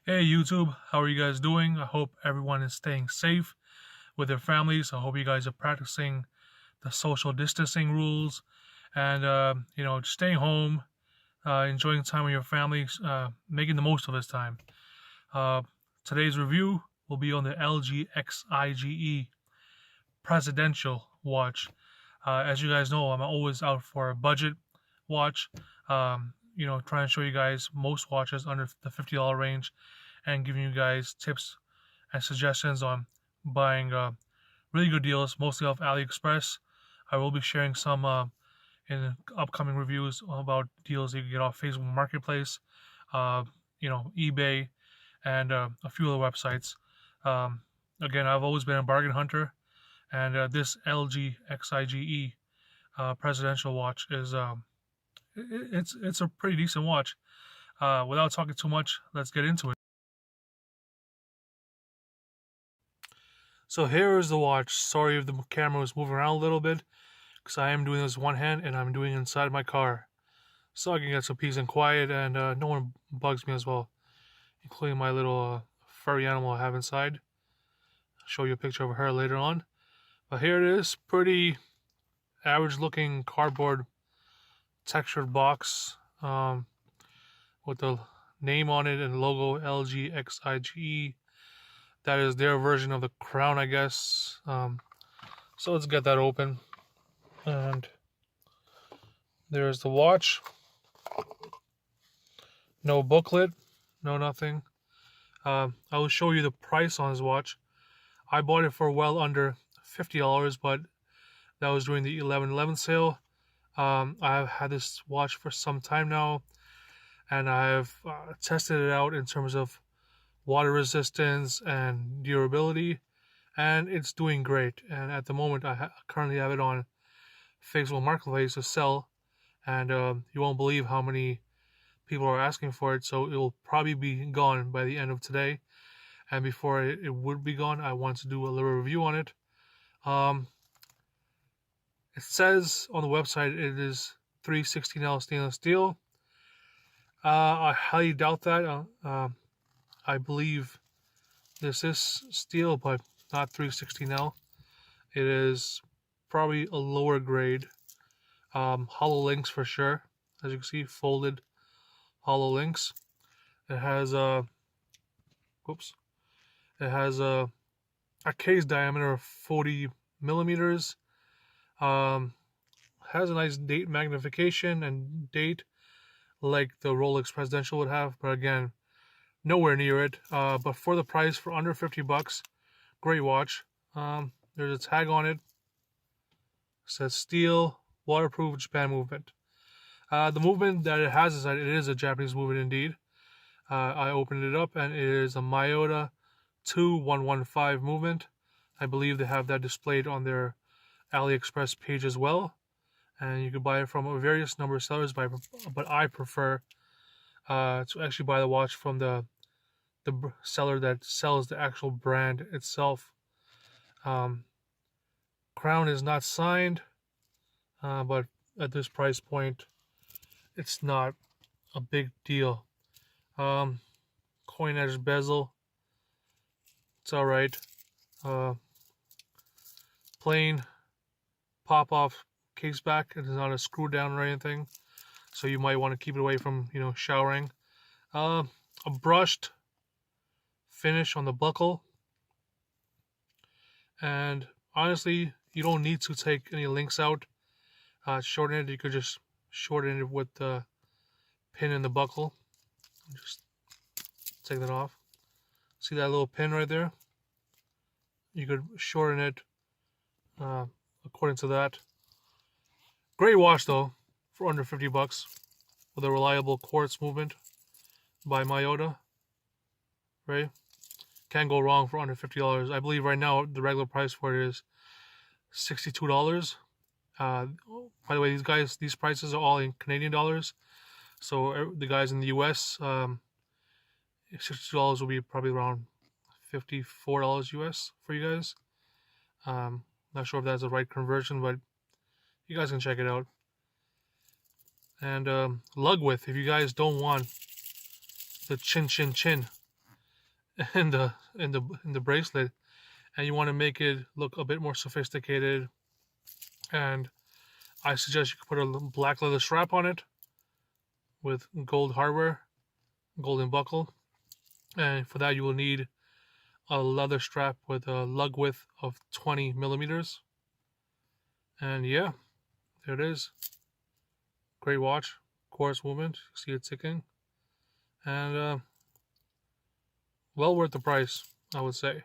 Hey YouTube, how are you guys doing? I hope everyone is staying safe with their families. I hope you guys are practicing the social distancing rules and just staying home, enjoying time with your families, making the most of this time. Uh, Today's review will be on the LGXIGE presidential watch. As you guys know, I'm always out for a budget watch. Trying to show you guys most watches under the $50 range and giving you guys tips and suggestions on buying really good deals, mostly off Aliexpress. I will be sharing some in upcoming reviews about deals you can get off Facebook Marketplace, eBay, and a few other websites. Again, I've always been a bargain hunter, and this LGXIGE presidential watch is it's a pretty decent watch. Without talking too much, let's get into it. So here is the watch. Sorry if the camera was moving around a little bit, because I am doing this one hand and I'm doing it inside my car, so I can get some peace and quiet and no one bugs me as well, including my little furry animal I have inside. I'll show you a picture of her later on. But here it is, pretty average looking cardboard textured box with the name on it and logo LGXIGE. That is their version of the crown, I guess. So let's get that open. And there's the watch. No booklet, no nothing. I will show you the price on this watch. I bought it for well under $50, but that was during the 11/11 sale. I've had this watch for some time now, and I've tested it out in terms of water resistance and durability, and it's doing great. And at the moment, I currently have it on Facebook Marketplace to sell, and you won't believe how many people are asking for it. So it will probably be gone by the end of today. And before it would be gone, I want to do a little review on it. It says on the website it is 316L stainless steel. I highly doubt that. I believe this is steel, but not 316L. It is probably a lower grade. Hollow links for sure. As you can see, folded hollow links. It has a case diameter of 40 millimeters. Has a nice date magnification and date like the Rolex Presidential would have, but again, nowhere near it. But for the price, for under $50, great watch. There's a tag on it. It says steel, waterproof, Japan movement. The movement that it has is that it is a Japanese movement indeed. I opened it up and it is a Miyota 2115 movement. I believe they have that displayed on their Aliexpress page as well, and you can buy it from a various number of sellers. But I prefer to actually buy the watch from the seller that sells the actual brand itself. Crown is not signed, but at this price point, it's not a big deal. Coin edge bezel, it's all right. Plain pop off case back. It is not a screw down or anything, so you might want to keep it away from showering. A brushed finish on the buckle, and honestly, you don't need to take any links out. Shorten it. You could just shorten it with the pin in the buckle. Just take that off. See that little pin right there? You could shorten it according to that. Great watch though, for under $50 with a reliable quartz movement by Miyota. Right? Can't go wrong for under $50. I believe right now the regular price for it is $62. By the way, these prices are all in Canadian dollars. So the guys in the US, $62 will be probably around $54 US for you guys. Not sure if that's the right conversion, but you guys can check it out. And lug width, if you guys don't want the chin, in the bracelet, and you want to make it look a bit more sophisticated, and I suggest you could put a black leather strap on it with gold hardware, golden buckle, and for that you will need a leather strap with a lug width of 20 millimeters. And yeah, there it is. Great watch, Quartz movement. See it ticking, and well worth the price, I would say.